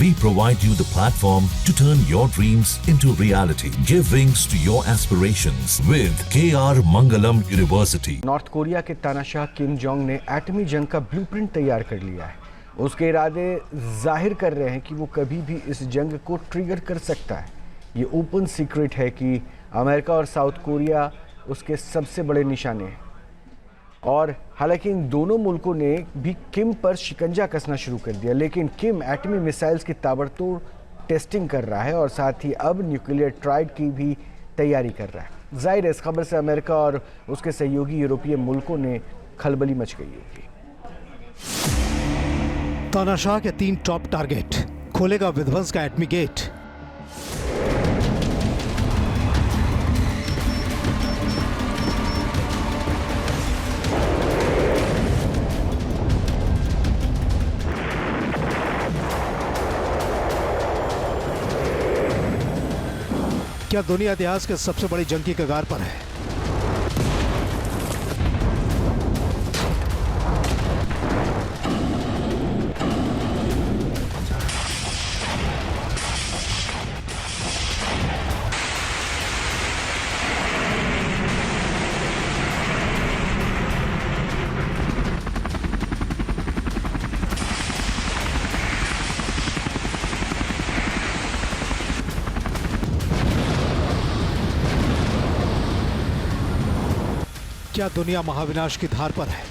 We provide you the platform to turn your dreams into reality. Give wings to your aspirations with KR Mangalam University. North Korea के तानाशाह Kim Jong ने एटमी जंग का blueprint तैयार कर लिया है। उसके इरादे जाहिर कर रहे हैं कि वो कभी भी इस जंग को ट्रिगर कर सकता है। ये ओपन सीक्रेट है कि अमेरिका और साउथ कोरिया उसके सबसे बड़े निशाने हैं। और हालांकि इन दोनों मुल्कों ने भी किम पर शिकंजा कसना शुरू कर दिया, लेकिन किम एटमी मिसाइल्स की ताबड़तोड़ टेस्टिंग कर रहा है और साथ ही अब न्यूक्लियर ट्राइड की भी तैयारी कर रहा है। जाहिर है इस खबर से अमेरिका और उसके सहयोगी यूरोपीय मुल्कों ने खलबली मच गई होगी। तानाशाह के 3 टॉप टारगेट, खोलेगा विध्वंस का एटमी गेट। क्या दुनिया इतिहास के सबसे बड़ी जंग की कगार पर है? क्या दुनिया महाविनाश की धार पर है?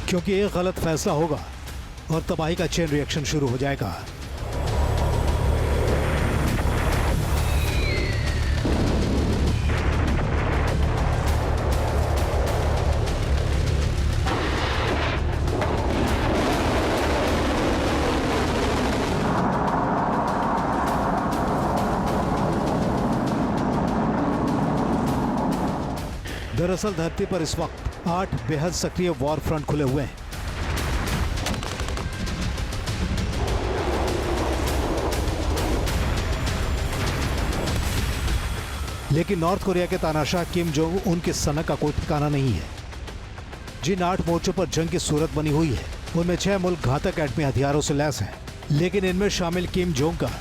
क्योंकि एक गलत फैसला होगा और तबाही का चेन रिएक्शन शुरू हो जाएगा। दरअसल धरती पर इस वक्त 8 बेहद सक्रिय वॉर फ्रंट खुले हुए हैं। लेकिन नॉर्थ कोरिया के तानाशाह किम जोंग उनके सनक का कोई ठिकाना नहीं है। जिन 8 मोर्चों पर जंग की सूरत बनी हुई है उनमें 6 मुल्क घातक एटमी हथियारों से लैस हैं। लेकिन इनमें शामिल किम जोंग का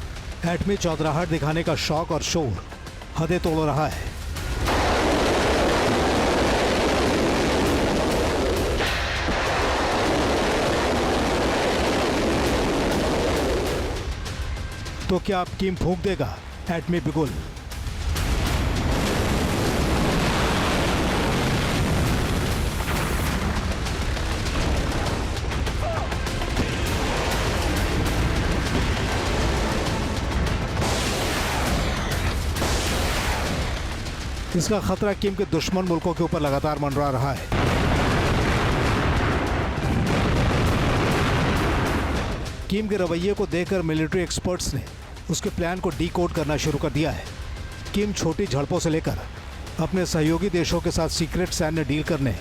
एटमी चौधराहट दिखाने का शौक और शोर हदें तोड़ रहा है। तो क्या अब किम फूंक देगा एटमी बिगुल? इसका खतरा किम के दुश्मन मुल्कों के ऊपर लगातार मंडरा रहा है। किम के रवैये को देखकर मिलिट्री एक्सपर्ट्स ने उसके प्लान को डीकोड करना शुरू कर दिया है। किम छोटी झड़पों से लेकर अपने सहयोगी देशों के साथ सीक्रेट सैन्य डील करने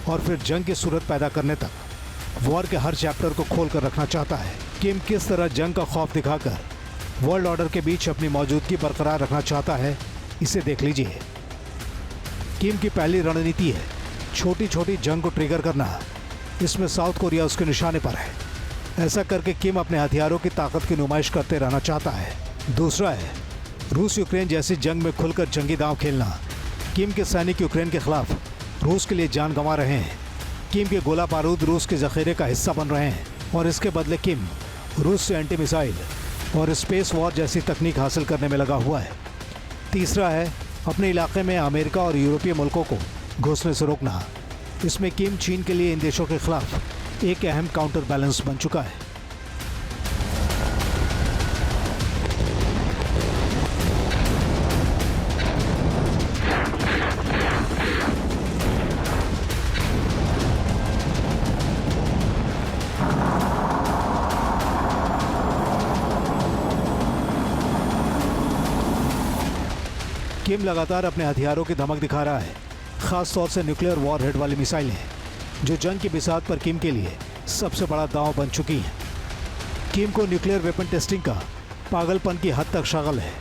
और फिर जंग की सूरत पैदा करने तक वॉर के हर चैप्टर को खोल कर रखना चाहता है। किम किस तरह जंग का खौफ दिखाकर वर्ल्ड ऑर्डर के बीच अपनी मौजूदगी बरकरार रखना चाहता है, इसे देख लीजिए। किम की पहली रणनीति है छोटी छोटी जंग को ट्रिगर करना। इसमें साउथ कोरिया उसके निशाने पर है। ऐसा करके किम अपने हथियारों की ताकत की नुमाइश करते रहना चाहता है। दूसरा है रूस यूक्रेन जैसी जंग में खुलकर जंगी दांव खेलना। किम के सैनिक यूक्रेन के खिलाफ रूस के लिए जान गंवा रहे हैं। किम के गोला बारूद रूस के जखीरे का हिस्सा बन रहे हैं और इसके बदले किम रूस से एंटी मिसाइल और स्पेस वॉर जैसी तकनीक हासिल करने में लगा हुआ है। तीसरा है अपने इलाके में अमेरिका और यूरोपीय मुल्कों को घुसने से रोकना। इसमें किम चीन के लिए इन देशों के खिलाफ एक अहम काउंटर बैलेंस बन चुका है। किम लगातार अपने हथियारों की धमक दिखा रहा है। खास तौर से न्यूक्लियर वॉरहेड वाली मिसाइलें, जो जंग की बिसात पर किम के लिए सबसे बड़ा दांव बन चुकी हैं। किम को न्यूक्लियर वेपन टेस्टिंग का पागलपन की हद तक शगल है,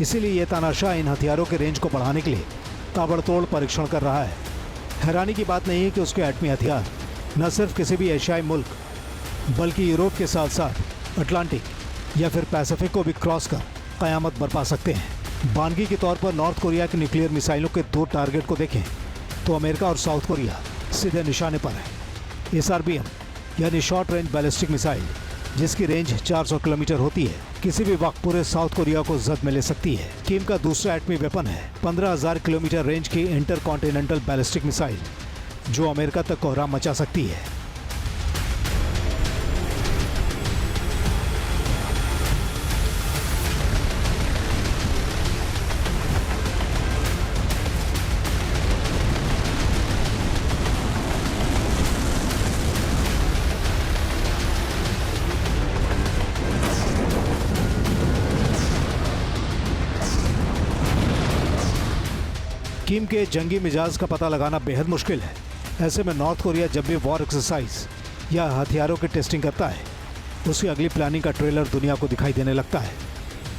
इसीलिए ये तानाशाह इन हथियारों के रेंज को बढ़ाने के लिए ताबड़तोड़ परीक्षण कर रहा है। हैरानी की बात नहीं है कि उसके एटमी हथियार न सिर्फ किसी भी एशियाई मुल्क बल्कि यूरोप के साथ साथ अटलांटिक या फिर पैसिफिक को भी क्रॉस कर क़यामत बरपा सकते हैं। बानगी के तौर पर नॉर्थ कोरिया की न्यूक्लियर मिसाइलों के 2 टारगेट को देखें तो अमेरिका और साउथ कोरिया सीधे निशाने पर है। SRBM यानी शॉर्ट रेंज बैलिस्टिक मिसाइल, जिसकी रेंज 400 किलोमीटर होती है, किसी भी वक्त पूरे साउथ कोरिया को जद में ले सकती है। किम का दूसरा एटमी वेपन है 15,000 किलोमीटर रेंज की इंटरकॉन्टिनेंटल बैलिस्टिक मिसाइल, जो अमेरिका तक कोहराम मचा सकती है। किम के जंगी मिजाज का पता लगाना बेहद मुश्किल है। ऐसे में नॉर्थ कोरिया जब भी वॉर एक्सरसाइज या हथियारों की टेस्टिंग करता है, उसकी अगली प्लानिंग का ट्रेलर दुनिया को दिखाई देने लगता है।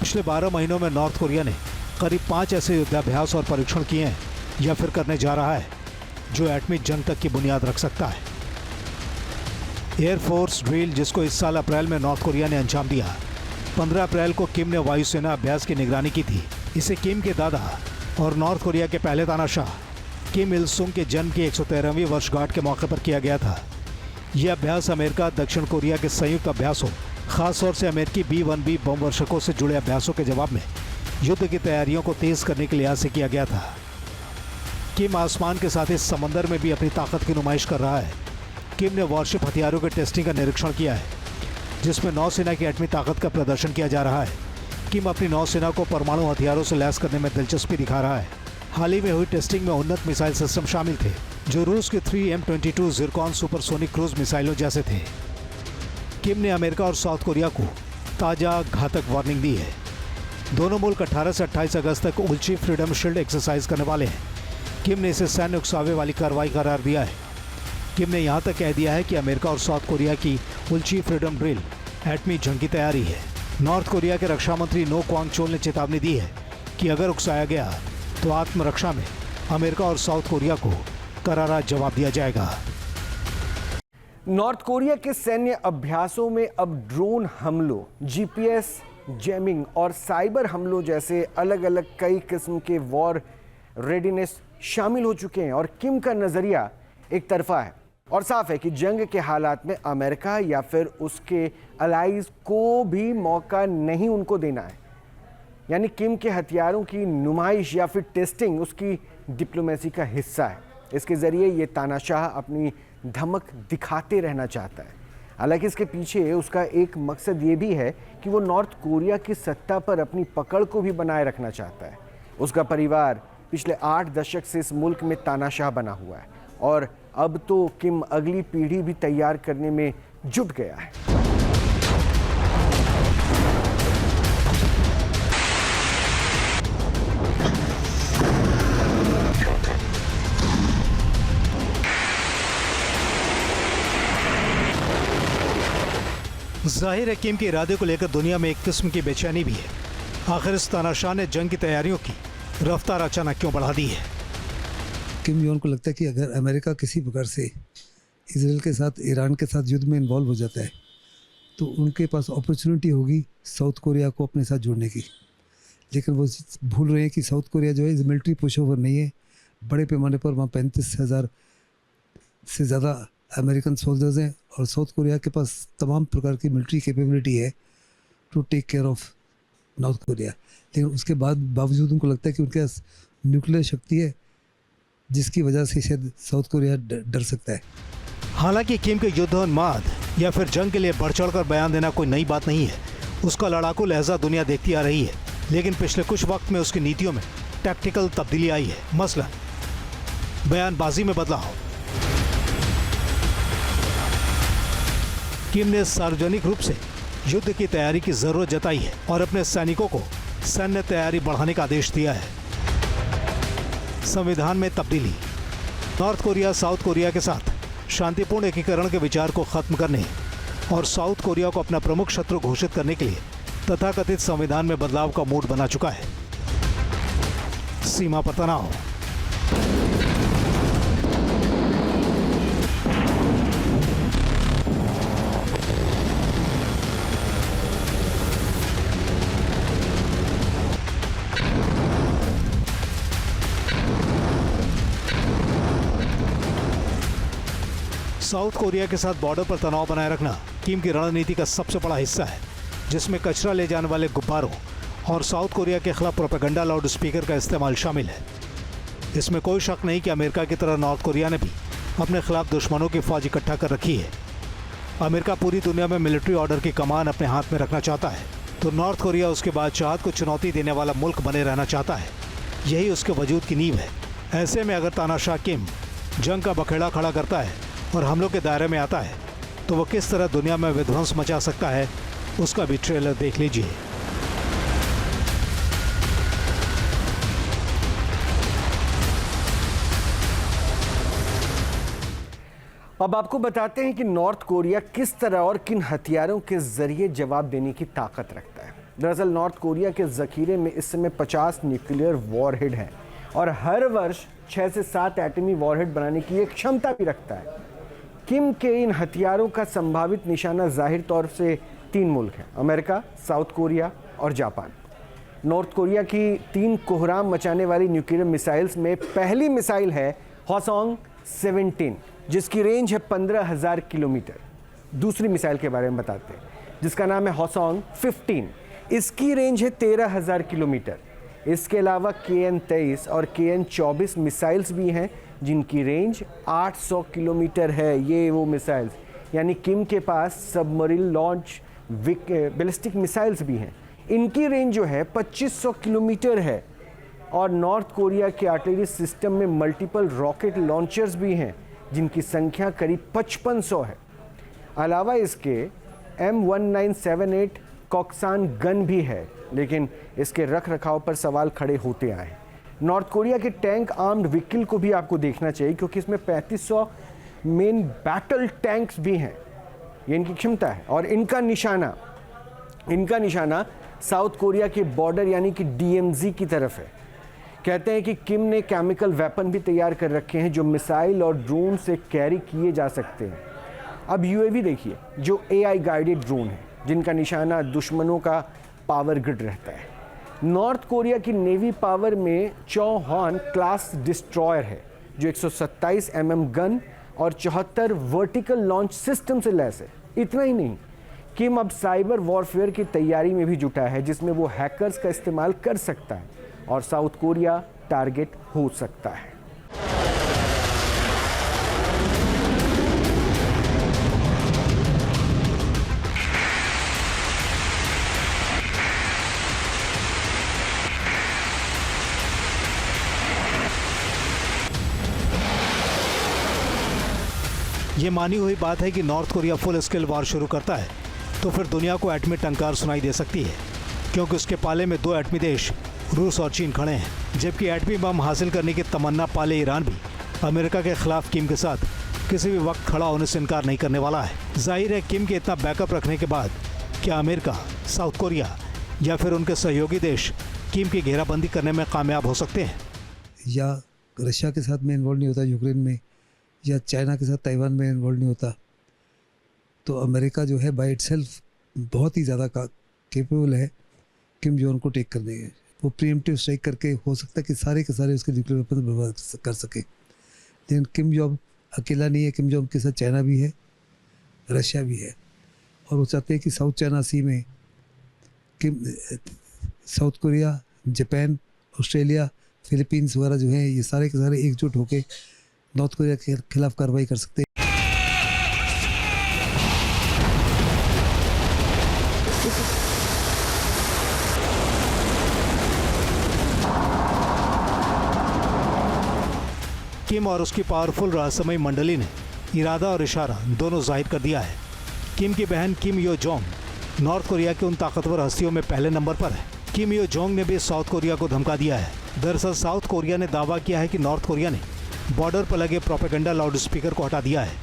पिछले 12 महीनों में नॉर्थ कोरिया ने करीब 5 ऐसे युद्धाभ्यास और परीक्षण किए हैं या फिर करने जा रहा है, जो एटमी जंग तक की बुनियाद रख सकता है। एयरफोर्स ड्रिल, जिसको इस साल अप्रैल में नॉर्थ कोरिया ने अंजाम दिया, 15 अप्रैल को किम ने वायुसेना अभ्यास की निगरानी की थी। इसे किम के दादा और नॉर्थ कोरिया के पहले तानाशाह किम इल सुंग के जन्म की 113वीं वर्षगांठ के मौके पर किया गया था। यह अभ्यास अमेरिका दक्षिण कोरिया के संयुक्त अभ्यासों, खासतौर से अमेरिकी B-1B बम वर्षकों से जुड़े अभ्यासों के जवाब में युद्ध की तैयारियों को तेज करने के लिहाज से किया गया था। किम आसमान के साथ इस समंदर में भी अपनी ताकत की नुमाइश कर रहा है। किम ने वॉरशिप हथियारों के टेस्टिंग का निरीक्षण किया है, जिसमें नौसेना की एटमी ताकत का प्रदर्शन किया जा रहा है। किम अपनी नौसेना को परमाणु हथियारों से लैस करने में दिलचस्पी दिखा रहा है। हाल ही में हुई टेस्टिंग में उन्नत मिसाइल सिस्टम शामिल थे, जो रूस के 3M-22 जिरकॉन सुपरसोनिक क्रूज मिसाइलों जैसे थे। किम ने अमेरिका और साउथ कोरिया को ताज़ा घातक वार्निंग दी है। दोनों मुल्क 18 से 28 अगस्त तक उल्ची फ्रीडम शील्ड एक्सरसाइज करने वाले हैं। किम ने इसे सैन्य उकसावे वाली कार्रवाई करार दिया है। किम ने यहाँ तक कह दिया है कि अमेरिका और साउथ कोरिया की उल्ची फ्रीडम ड्रिल एटमी जंग की तैयारी है। नॉर्थ कोरिया के रक्षा मंत्री नो क्वांग चोल ने चेतावनी दी है कि अगर उकसाया गया तो आत्मरक्षा में अमेरिका और साउथ कोरिया को करारा जवाब दिया जाएगा। नॉर्थ कोरिया के सैन्य अभ्यासों में अब ड्रोन हमलों, GPS जैमिंग और साइबर हमलों जैसे अलग अलग कई किस्म के वॉर रेडीनेस शामिल हो चुके हैं और किम का नजरिया एक तरफा है और साफ है कि जंग के हालात में अमेरिका या फिर उसके अलाइज को भी मौका नहीं उनको देना है। यानी किम के हथियारों की नुमाइश या फिर टेस्टिंग उसकी डिप्लोमेसी का हिस्सा है। इसके ज़रिए ये तानाशाह अपनी धमक दिखाते रहना चाहता है। हालांकि इसके पीछे उसका एक मकसद ये भी है कि वो नॉर्थ कोरिया की सत्ता पर अपनी पकड़ को भी बनाए रखना चाहता है। उसका परिवार पिछले 8 दशक से इस मुल्क में तानाशाह बना हुआ है और अब तो किम अगली पीढ़ी भी तैयार करने में जुट गया है। जाहिर है किम के इरादे को लेकर दुनिया में एक किस्म की बेचैनी भी है। आखिर इस तानाशाह ने जंग की तैयारियों की रफ्तार अचानक क्यों बढ़ा दी है? किम जोंग को लगता है कि अगर अमेरिका किसी प्रकार से इजराइल के साथ, ईरान के साथ युद्ध में इन्वॉल्व हो जाता है तो उनके पास अपॉर्चुनिटी होगी साउथ कोरिया को अपने साथ जोड़ने की। लेकिन वो भूल रहे हैं कि साउथ कोरिया जो है मिलिट्री पुश ओवर नहीं है। बड़े पैमाने पर वहाँ 35,000 से ज़्यादा अमेरिकन सोल्जर्स हैं और साउथ कोरिया के पास तमाम प्रकार की मिलिट्री कैपेबिलिटी है to take care of North Korea. लेकिन उसके बावजूद उनको लगता है कि उनके पास न्यूक्लियर शक्ति है, जिसकी वजह से शायद साउथ कोरिया डर सकता है। हालांकि किम के युद्धोन्माद या फिर जंग के लिए बढ़ चढ़ कर बयान देना कोई नई बात नहीं है। उसका लड़ाकू लहजा दुनिया देखती आ रही है, लेकिन पिछले कुछ वक्त में उसकी नीतियों में टैक्टिकल तब्दीली आई है। मसलन बयानबाजी में बदलाव। किम ने सार्वजनिक रूप से युद्ध की तैयारी की जरूरत जताई है और अपने सैनिकों को सैन्य तैयारी बढ़ाने का आदेश दिया है। संविधान में तब्दीली। नॉर्थ कोरिया साउथ कोरिया के साथ शांतिपूर्ण एकीकरण के विचार को खत्म करने और साउथ कोरिया को अपना प्रमुख शत्रु घोषित करने के लिए तथाकथित संविधान में बदलाव का मूड बना चुका है। सीमा पर तनाव। साउथ कोरिया के साथ बॉर्डर पर तनाव बनाए रखना किम की रणनीति का सबसे बड़ा हिस्सा है, जिसमें कचरा ले जाने वाले गुब्बारों और साउथ कोरिया के खिलाफ प्रोपेगेंडा लाउड स्पीकर का इस्तेमाल शामिल है। इसमें कोई शक नहीं कि अमेरिका की तरह नॉर्थ कोरिया ने भी अपने खिलाफ दुश्मनों की फौज इकट्ठा कर रखी है। अमेरिका पूरी दुनिया में मिलिट्री ऑर्डर की कमान अपने हाथ में रखना चाहता है, तो नॉर्थ कोरिया उसके बादशाहत को चुनौती देने वाला मुल्क बने रहना चाहता है। यही उसके वजूद की नींव है। ऐसे में अगर तानाशाह किम जंग का बखेड़ा खड़ा करता है और हमलों के दायरे में आता है, तो वो किस तरह दुनिया में विध्वंस मचा सकता है, उसका भी ट्रेलर देख लीजिए। अब आपको बताते हैं कि नॉर्थ कोरिया किस तरह और किन हथियारों के जरिए जवाब देने की ताकत रखता है। दरअसल नॉर्थ कोरिया के जखीरे में इस समय 50 न्यूक्लियर वॉरहेड हैं और हर वर्ष 6 से 7 एटमी वॉरहेड बनाने की एक क्षमता भी रखता है। किम के इन हथियारों का संभावित निशाना जाहिर तौर से 3 मुल्क हैं, अमेरिका, साउथ कोरिया और जापान। नॉर्थ कोरिया की 3 कोहराम मचाने वाली न्यूक्लियर मिसाइल्स में पहली मिसाइल है हॉसोंग 17, जिसकी रेंज है 15,000 किलोमीटर। दूसरी मिसाइल के बारे में बताते हैं, जिसका नाम है हॉसोंग 15, इसकी रेंज है 13,000 किलोमीटर। इसके अलावा KN-23 और KN-24 मिसाइल्स भी हैं, जिनकी रेंज 800 किलोमीटर है। ये वो मिसाइल्स, यानी किम के पास सबमरीन लॉन्च बैलिस्टिक मिसाइल्स भी हैं। इनकी रेंज जो है 2500 किलोमीटर है। और नॉर्थ कोरिया के आर्टिलरी सिस्टम में मल्टीपल रॉकेट लॉन्चर्स भी हैं, जिनकी संख्या करीब 5500 है। अलावा इसके M1978 कॉक्सान गन भी है, लेकिन इसके रख रखाव पर सवाल खड़े होते आए। नॉर्थ कोरिया के टैंक आर्म्ड व्हीकल को भी आपको देखना चाहिए, क्योंकि इसमें 3500 मेन बैटल टैंक्स भी हैं। ये इनकी क्षमता है। और इनका निशाना साउथ कोरिया के बॉर्डर यानी कि DMZ की तरफ है। कहते हैं कि किम ने केमिकल वेपन भी तैयार कर रखे हैं, जो मिसाइल और ड्रोन से कैरी किए जा सकते हैं। अब UAV देखिए, जो AI गाइडेड ड्रोन है, जिनका निशाना दुश्मनों का पावर ग्रिड रहता है। नॉर्थ कोरिया की नेवी पावर में चौहान क्लास डिस्ट्रॉयर है, जो 127 mm गन और 74 वर्टिकल लॉन्च सिस्टम से लैस है। इतना ही नहीं, किम अब साइबर वॉरफेयर की तैयारी में भी जुटा है, जिसमें वो हैकर्स का इस्तेमाल कर सकता है और साउथ कोरिया टारगेट हो सकता है। ये मानी हुई बात है कि नॉर्थ कोरिया फुल स्केल वार शुरू करता है तो फिर दुनिया को एटमी टंकार सुनाई दे सकती है, क्योंकि उसके पाले में 2 एटमी देश रूस और चीन खड़े हैं। जबकि एटमी बम हासिल करने की तमन्ना पाले ईरान भी अमेरिका के खिलाफ किम के साथ किसी भी वक्त खड़ा होने से इनकार नहीं करने वाला है। जाहिर है किम के इतना बैकअप रखने के बाद क्या अमेरिका, साउथ कोरिया या फिर उनके सहयोगी देश किम की घेराबंदी करने में कामयाब हो सकते हैं? या रशिया के साथ में इन्वॉल्व नहीं होता यूक्रेन में, या चाइना के साथ ताइवान में इन्वॉल्व नहीं होता, तो अमेरिका जो है बाय इटसेल्फ बहुत ही ज़्यादा कैपेबल है किम जोंग को टेक करने के। वो प्रीएम्प्टिव स्ट्राइक करके हो सकता है कि सारे के सारे उसके न्यूक्लियर वेपन बर्बाद कर सके। लेकिन किम जोंग अकेला नहीं है, किम जोंग के साथ चाइना भी है, रशिया भी है, और वो चाहते हैं कि साउथ चाइना सी में south Korea, Japan, Australia, Philippines वगैरह जो हैं, ये सारे के सारे एकजुट होकर नॉर्थ कोरिया के खिलाफ कार्रवाई कर सकते हैं। किम और उसकी पावरफुल रहस्यमयी मंडली ने इरादा और इशारा दोनों जाहिर कर दिया है। किम की बहन किम यो जोंग नॉर्थ कोरिया के उन ताकतवर हस्तियों में पहले नंबर पर है। किम यो जोंग ने भी साउथ कोरिया को धमका दिया है दरअसल साउथ कोरिया ने दावा किया है कि नॉर्थ कोरिया ने बॉर्डर पर लगे प्रोपेगेंडा लाउड स्पीकर को हटा दिया है।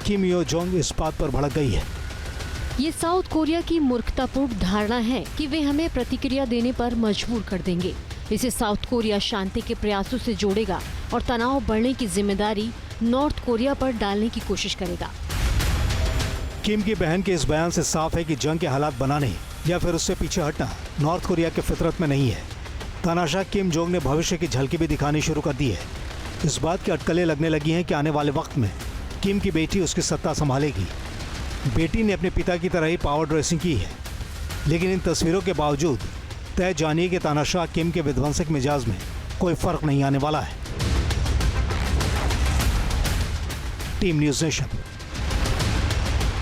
किम यो जोंग इस बात पर भड़क गई है। ये साउथ कोरिया की मूर्खतापूर्ण धारणा है कि वे हमें प्रतिक्रिया देने पर मजबूर कर देंगे। इसे साउथ कोरिया शांति के प्रयासों से जोड़ेगा और तनाव बढ़ने की जिम्मेदारी नॉर्थ कोरिया पर डालने की कोशिश करेगा। किम की बहन के इस बयान से साफ है कि जंग के हालात बनाने या फिर उससे पीछे हटना नॉर्थ कोरिया के फितरत में नहीं है। तानाशाह किम जोंग ने भविष्य की झलकी भी दिखानी शुरू कर दी है। इस बात की अटकलें लगने लगी हैं कि आने वाले वक्त में किम की बेटी उसकी सत्ता संभालेगी। बेटी ने अपने पिता की तरह ही पावर ड्रेसिंग की है, लेकिन इन तस्वीरों के बावजूद तय जानिए कि तानाशाह किम के विध्वंसक मिजाज में कोई फर्क नहीं आने वाला है। Team news nation.